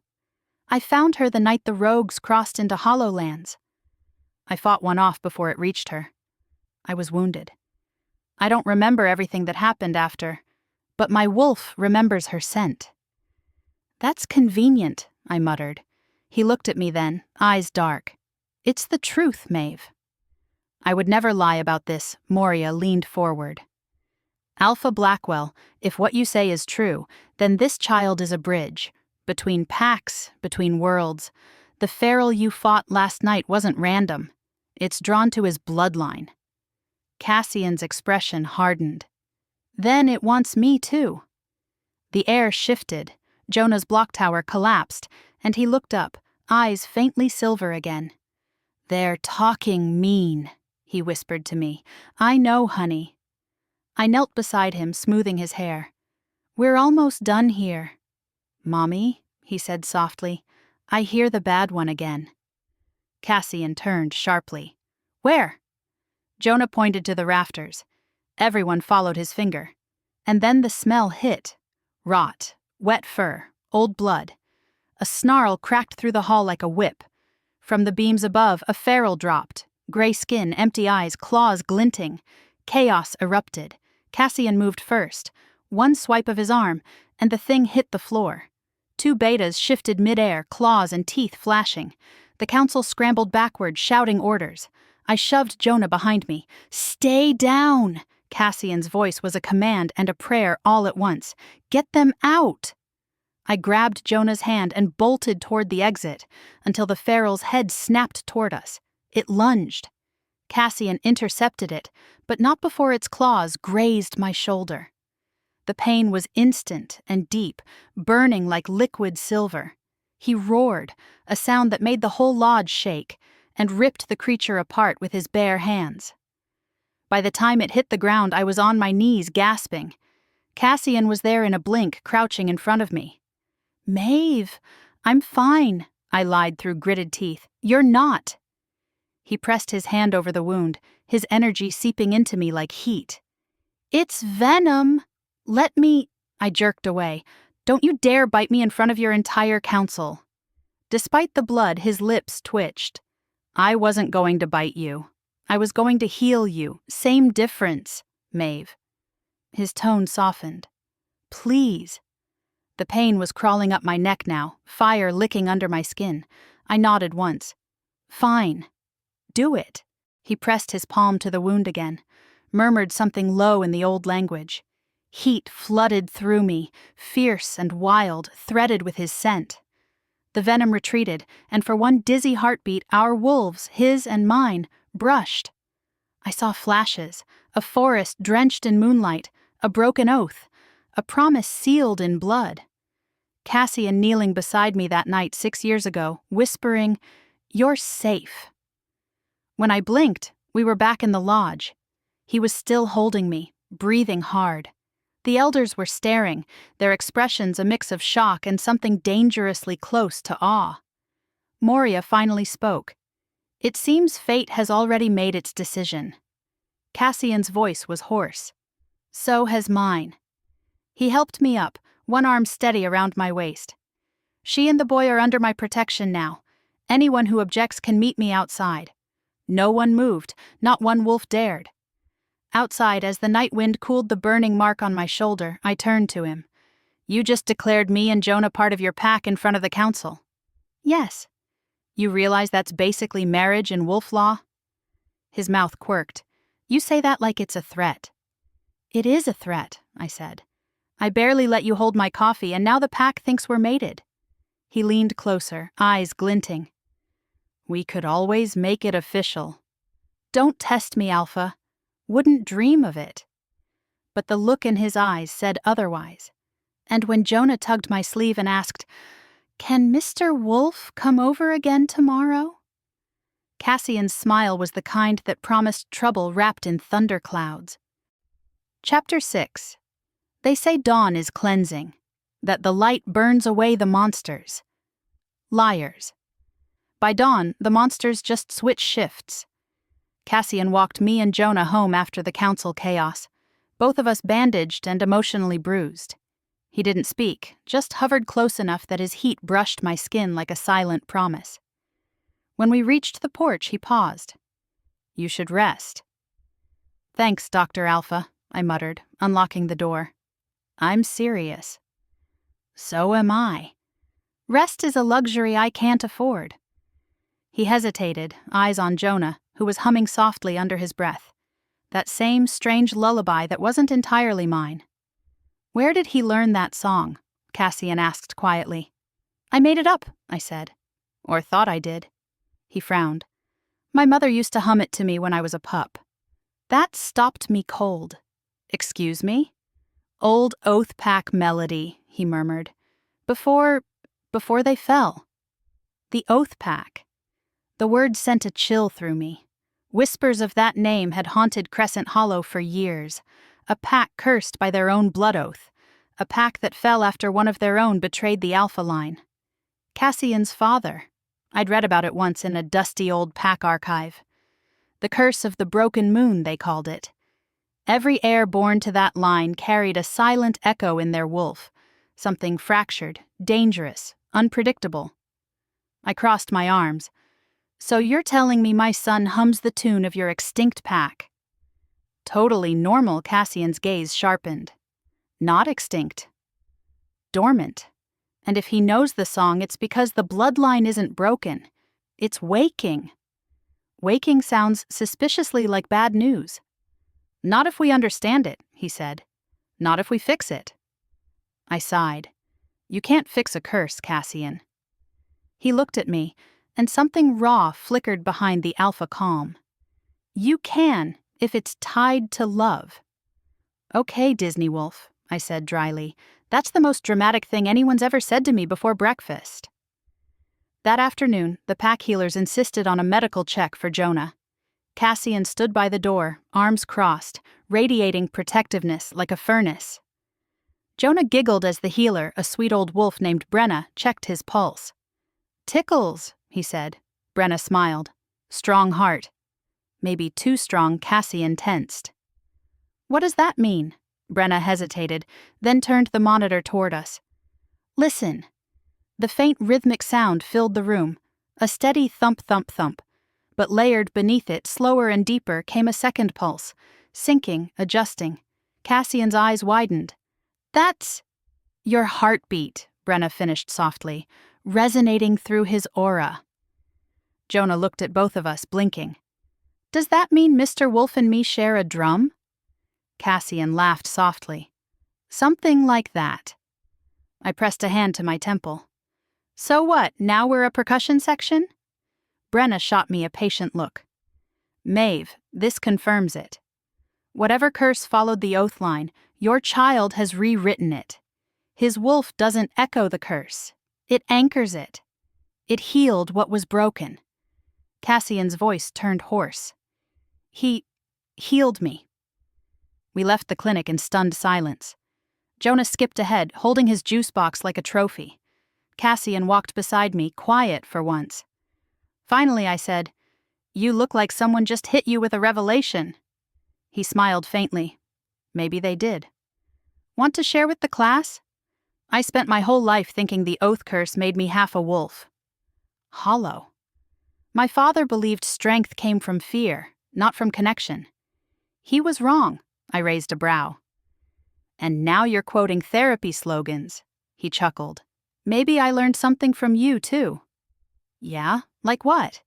I found her the night the rogues crossed into Hollowlands. I fought one off before it reached her. I was wounded. I don't remember everything that happened after, but my wolf remembers her scent. That's convenient, I muttered. He looked at me then, eyes dark. It's the truth, Maeve. I would never lie about this, Moria leaned forward. Alpha Blackwell, if what you say is true, then this child is a bridge. Between packs, between worlds, the feral you fought last night wasn't random. It's drawn to his bloodline. Cassian's expression hardened. Then it wants me too. The air shifted, Jonah's block tower collapsed, and he looked up, eyes faintly silver again. "They're talking mean," he whispered to me. "I know, honey." I knelt beside him, smoothing his hair. "We're almost done here." "Mommy," he said softly, "I hear the bad one again." Cassian turned sharply. "Where?" Jonah pointed to the rafters. Everyone followed his finger. And then the smell hit. Rot, wet fur, old blood. A snarl cracked through the hall like a whip. From the beams above, a feral dropped. Gray skin, empty eyes, claws glinting. Chaos erupted. Cassian moved first. One swipe of his arm, and the thing hit the floor. Two betas shifted midair, claws and teeth flashing. The council scrambled backward, shouting orders. I shoved Jonah behind me. "Stay down!" Cassian's voice was a command and a prayer all at once. "Get them out!" I grabbed Jonah's hand and bolted toward the exit until the feral's head snapped toward us. It lunged. Cassian intercepted it, but not before its claws grazed my shoulder. The pain was instant and deep, burning like liquid silver. He roared, a sound that made the whole lodge shake, and ripped the creature apart with his bare hands. By the time it hit the ground, I was on my knees, gasping. Cassian was there in a blink, crouching in front of me. "Maeve, I'm fine," I lied through gritted teeth. "You're not." He pressed his hand over the wound, his energy seeping into me like heat. "It's venom. Let me—" I jerked away. "Don't you dare bite me in front of your entire council." Despite the blood, his lips twitched. "I wasn't going to bite you. I was going to heal you. Same difference, Maeve." His tone softened. "Please." The pain was crawling up my neck now, fire licking under my skin. I nodded once. "Fine. Do it." He pressed his palm to the wound again, murmured something low in the old language. Heat flooded through me, fierce and wild, threaded with his scent. The venom retreated, and for one dizzy heartbeat, our wolves, his and mine, brushed. I saw flashes, a forest drenched in moonlight, a broken oath, a promise sealed in blood. Cassian kneeling beside me that night 6 years ago, whispering, "You're safe." When I blinked, we were back in the lodge. He was still holding me, breathing hard. The elders were staring, their expressions a mix of shock and something dangerously close to awe. Moria finally spoke. "It seems fate has already made its decision." Cassian's voice was hoarse. "So has mine." He helped me up, one arm steady around my waist. "She and the boy are under my protection now. Anyone who objects can meet me outside." No one moved, not one wolf dared. Outside, as the night wind cooled the burning mark on my shoulder, I turned to him. "You just declared me and Jonah part of your pack in front of the council." "Yes." "You realize that's basically marriage in wolf law?" His mouth quirked. "You say that like it's a threat." "It is a threat," I said. "I barely let you hold my coffee, and now the pack thinks we're mated." He leaned closer, eyes glinting. "We could always make it official." "Don't test me, Alpha. Wouldn't dream of it." But the look in his eyes said otherwise. And when Jonah tugged my sleeve and asked, "Can Mr. Wolf come over again tomorrow?" Cassian's smile was the kind that promised trouble wrapped in thunderclouds. Chapter 6. They say dawn is cleansing, that the light burns away the monsters. Liars. By dawn, the monsters just switch shifts. Cassian walked me and Jonah home after the council chaos, both of us bandaged and emotionally bruised. He didn't speak, just hovered close enough that his heat brushed my skin like a silent promise. When we reached the porch, he paused. "You should rest." "Thanks, Dr. Alpha," I muttered, unlocking the door. "I'm serious." "So am I. Rest is a luxury I can't afford." He hesitated, eyes on Jonah, who was humming softly under his breath. That same strange lullaby that wasn't entirely mine. "Where did he learn that song?" Cassian asked quietly. I made it up, I said. Or thought I did. He frowned. My mother used to hum it to me when I was a pup. That stopped me cold. Excuse me? Old Oath Pack melody, he murmured. Before they fell. The Oath Pack. The word sent a chill through me. Whispers of that name had haunted Crescent Hollow for years. A pack cursed by their own blood oath. A pack that fell after one of their own betrayed the Alpha line. Cassian's father. I'd read about it once in a dusty old pack archive. The curse of the broken moon, they called it. Every heir born to that line carried a silent echo in their wolf, something fractured, dangerous, unpredictable. I crossed my arms. So you're telling me my son hums the tune of your extinct pack? Totally normal, Cassian's gaze sharpened. Not extinct. Dormant. And if he knows the song, it's because the bloodline isn't broken. It's waking. Waking sounds suspiciously like bad news. Not if we understand it, he said. Not if we fix it. I sighed. You can't fix a curse, Cassian. He looked at me, and something raw flickered behind the alpha calm. You can, if it's tied to love. Okay, Disney Wolf, I said dryly. That's the most dramatic thing anyone's ever said to me before breakfast. That afternoon, the pack healers insisted on a medical check for Jonah. Cassian stood by the door, arms crossed, radiating protectiveness like a furnace. Jonah giggled as the healer, a sweet old wolf named Brenna, checked his pulse. Tickles, he said. Brenna smiled. Strong heart. Maybe too strong, Cassian tensed. What does that mean? Brenna hesitated, then turned the monitor toward us. Listen. The faint rhythmic sound filled the room, a steady thump-thump-thump. But layered beneath it, slower and deeper, came a second pulse, sinking, adjusting. Cassian's eyes widened. That's your heartbeat, Brenna finished softly, resonating through his aura. Jonah looked at both of us, blinking. Does that mean Mr. Wolf and me share a drum? Cassian laughed softly. Something like that. I pressed a hand to my temple. So what, now we're a percussion section? Brenna shot me a patient look. Maeve, this confirms it. Whatever curse followed the oath line, your child has rewritten it. His wolf doesn't echo the curse. It anchors it. It healed what was broken. Cassian's voice turned hoarse. He healed me. We left the clinic in stunned silence. Jonah skipped ahead, holding his juice box like a trophy. Cassian walked beside me, quiet for once. Finally, I said, You look like someone just hit you with a revelation. He smiled faintly. Maybe they did. Want to share with the class? I spent my whole life thinking the oath curse made me half a wolf. Hollow. My father believed strength came from fear, not from connection. He was wrong, I raised a brow. And now you're quoting therapy slogans, he chuckled. Maybe I learned something from you, too. Yeah? Like what?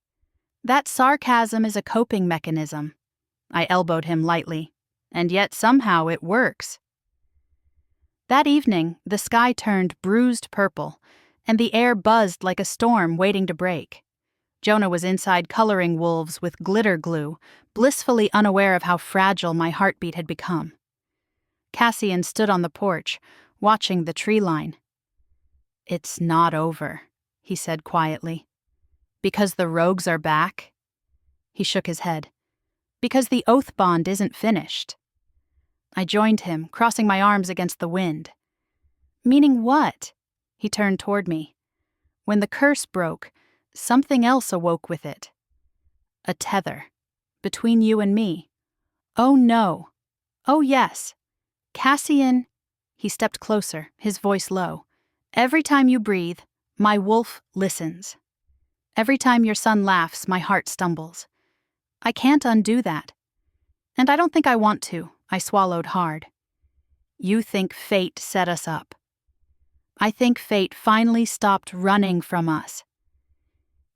That sarcasm is a coping mechanism. I elbowed him lightly. And yet somehow it works. That evening, the sky turned bruised purple, and the air buzzed like a storm waiting to break. Jonah was inside coloring wolves with glitter glue, blissfully unaware of how fragile my heartbeat had become. Cassian stood on the porch, watching the tree line. It's not over, he said quietly. Because the rogues are back? He shook his head. Because the oath bond isn't finished. I joined him, crossing my arms against the wind. Meaning what? He turned toward me. When the curse broke, something else awoke with it. A tether. Between you and me. Oh no. Oh yes. Cassian. He stepped closer, his voice low. Every time you breathe, my wolf listens. Every time your son laughs, my heart stumbles. I can't undo that. And I don't think I want to, I swallowed hard. You think fate set us up. I think fate finally stopped running from us.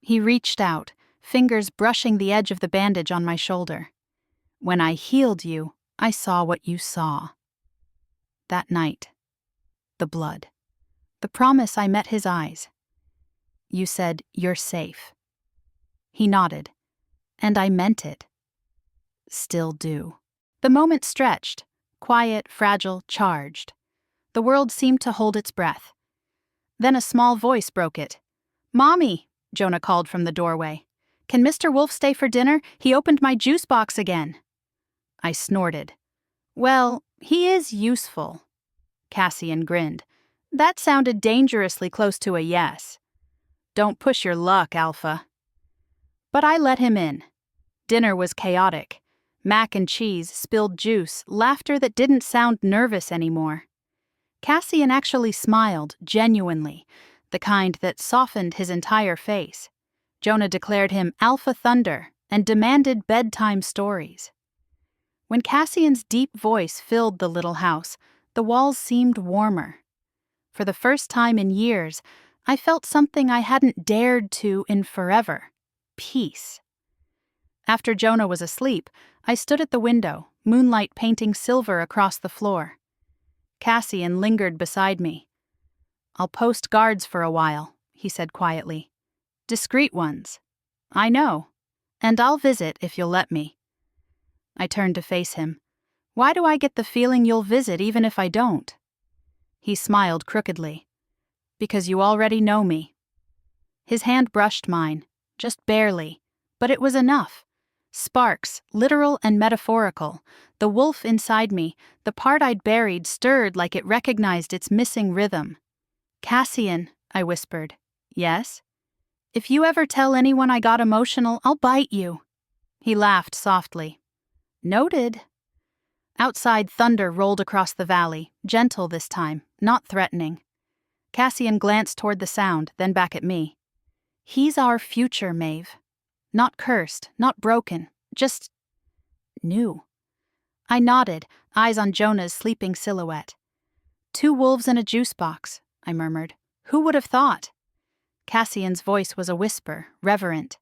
He reached out, fingers brushing the edge of the bandage on my shoulder. When I healed you, I saw what you saw. That night. The blood. The promise I met his eyes. You said, "You're safe." He nodded. And I meant it. Still do. The moment stretched. Quiet, fragile, charged. The world seemed to hold its breath. Then a small voice broke it. "Mommy," Jonah called from the doorway. "Can Mr. Wolf stay for dinner? He opened my juice box again." I snorted. "Well, he is useful." Cassian grinned. That sounded dangerously close to a yes. "Don't push your luck, Alpha." But I let him in. Dinner was chaotic. Mac and cheese, spilled juice, laughter that didn't sound nervous anymore. Cassian actually smiled, genuinely, the kind that softened his entire face. Jonah declared him Alpha Thunder and demanded bedtime stories. When Cassian's deep voice filled the little house, the walls seemed warmer. For the first time in years, I felt something I hadn't dared to in forever: peace. After Jonah was asleep, I stood at the window, moonlight painting silver across the floor. Cassian lingered beside me. "I'll post guards for a while," he said quietly. "Discreet ones." "I know. And I'll visit if you'll let me." I turned to face him. "Why do I get the feeling you'll visit even if I don't?" He smiled crookedly. "Because you already know me." His hand brushed mine, just barely, but it was enough. Sparks, literal and metaphorical, the wolf inside me, the part I'd buried, stirred like it recognized its missing rhythm. "Cassian," I whispered. "Yes?" "If you ever tell anyone I got emotional, I'll bite you." He laughed softly. "Noted." Outside, thunder rolled across the valley, gentle this time, not threatening. Cassian glanced toward the sound, then back at me. "He's our future, Maeve. Not cursed, not broken, just new." I nodded, eyes on Jonah's sleeping silhouette. "2 wolves in a juice box," I murmured. "Who would have thought?" Cassian's voice was a whisper, reverent.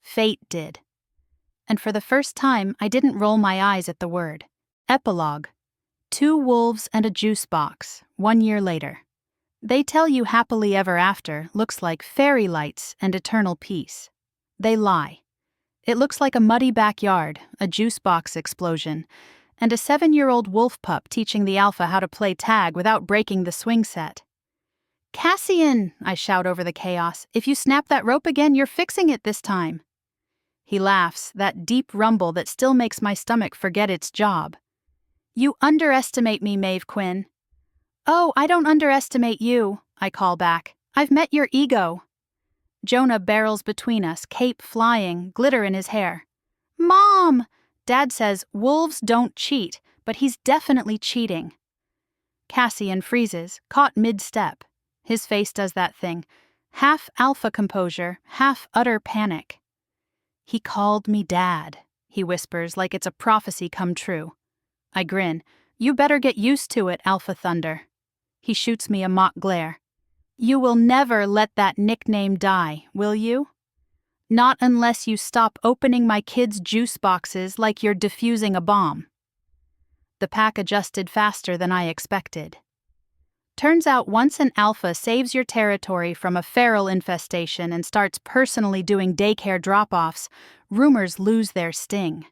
"Fate did." And for the first time, I didn't roll my eyes at the word. Epilogue. 2 wolves and a juice box, 1 year later. They tell you happily ever after looks like fairy lights and eternal peace. They lie. It looks like a muddy backyard, a juice box explosion, and a 7-year-old wolf pup teaching the alpha how to play tag without breaking the swing set. "Cassian!" I shout over the chaos. "If you snap that rope again, you're fixing it this time." He laughs, that deep rumble that still makes my stomach forget its job. "You underestimate me, Maeve Quinn." "Oh, I don't underestimate you," I call back. "I've met your ego." Jonah barrels between us, cape flying, glitter in his hair. "Mom!" Dad says wolves don't cheat, but he's definitely cheating. Cassian freezes, caught mid-step. His face does that thing. Half alpha composure, half utter panic. "He called me Dad," he whispers like it's a prophecy come true. I grin. "You better get used to it, Alpha Thunder." He shoots me a mock glare. "You will never let that nickname die, will you? Not unless you stop opening my kids' juice boxes like you're defusing a bomb." The pack adjusted faster than I expected. Turns out once an alpha saves your territory from a feral infestation and starts personally doing daycare drop-offs, rumors lose their sting.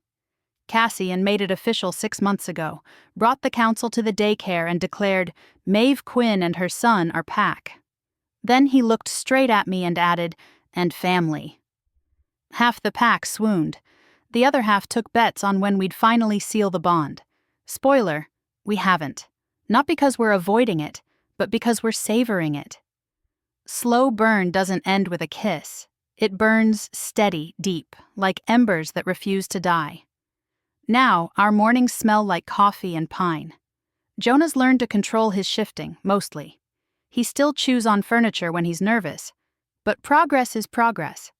Cassian made it official 6 months ago, brought the council to the daycare and declared, "Maeve Quinn and her son are pack." Then he looked straight at me and added, "and family." Half the pack swooned. The other half took bets on when we'd finally seal the bond. Spoiler, we haven't. Not because we're avoiding it, but because we're savoring it. Slow burn doesn't end with a kiss. It burns steady, deep, like embers that refuse to die. Now, our mornings smell like coffee and pine. Jonah's learned to control his shifting, mostly. He still chews on furniture when he's nervous, but progress is progress.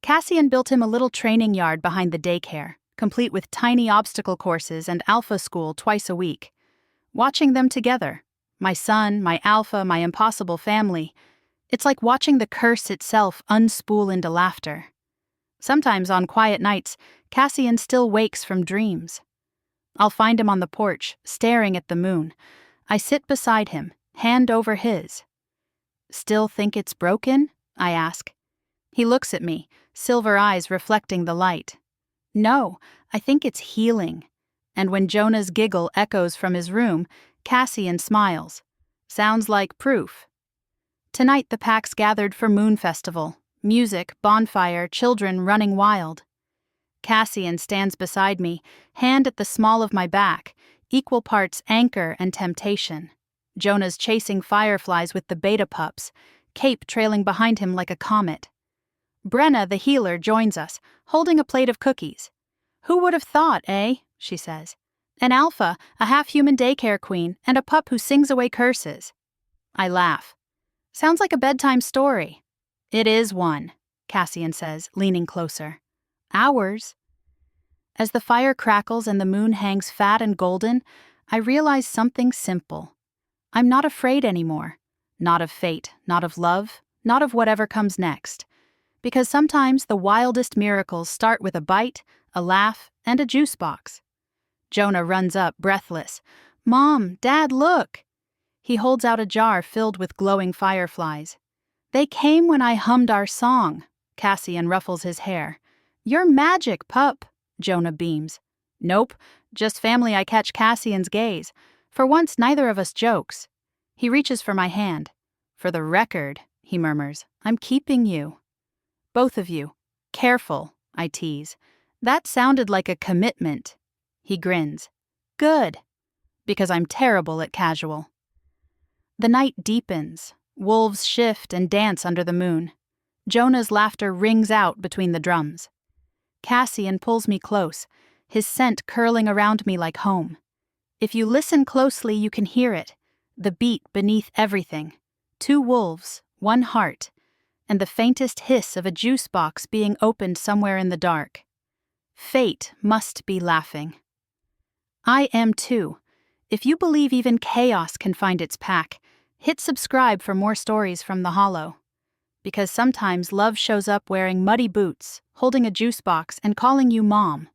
Cassian built him a little training yard behind the daycare, complete with tiny obstacle courses and alpha school twice a week. Watching them together, my son, my alpha, my impossible family, it's like watching the curse itself unspool into laughter. Sometimes on quiet nights, Cassian still wakes from dreams. I'll find him on the porch, staring at the moon. I sit beside him, hand over his. "Still think it's broken?" I ask. He looks at me, silver eyes reflecting the light. No, I think it's healing. And when Jonah's giggle echoes from his room, Cassian smiles. Sounds like proof. Tonight the pack's gathered for Moon Festival. Music, bonfire, children running wild. Cassian stands beside me, hand at the small of my back, equal parts anchor and temptation. Jonah's chasing fireflies with the beta pups, Cape trailing behind him like a comet. Brenna, the healer, joins us, holding a plate of cookies. Who would have thought, eh? She says. An alpha, a half-human daycare queen, and a pup who sings away curses. I laugh. Sounds like a bedtime story. It is one, Cassian says, leaning closer. Ours. As the fire crackles and the moon hangs fat and golden, I realize something simple. I'm not afraid anymore. Not of fate, not of love, not of whatever comes next. Because sometimes the wildest miracles start with a bite, a laugh, and a juice box. Jonah runs up, breathless. Mom, Dad, look! He holds out a jar filled with glowing fireflies. They came when I hummed our song. Cassian ruffles his hair. You're magic, pup, Jonah beams. Nope, just family I catch Cassian's gaze. For once, neither of us jokes. He reaches for my hand. For the record, he murmurs, I'm keeping you. Both of you. Careful, I tease. That sounded like a commitment. He grins. Good. Because I'm terrible at casual. The night deepens. Wolves shift and dance under the moon. Jonah's laughter rings out between the drums. Cassian pulls me close, his scent curling around me like home. If you listen closely, you can hear it, the beat beneath everything. 2 wolves, 1 heart, and the faintest hiss of a juice box being opened somewhere in the dark. Fate must be laughing. I am too. If you believe even chaos can find its pack, hit subscribe for more stories from the Hollow. Because sometimes love shows up wearing muddy boots, holding a juice box, and calling you mom.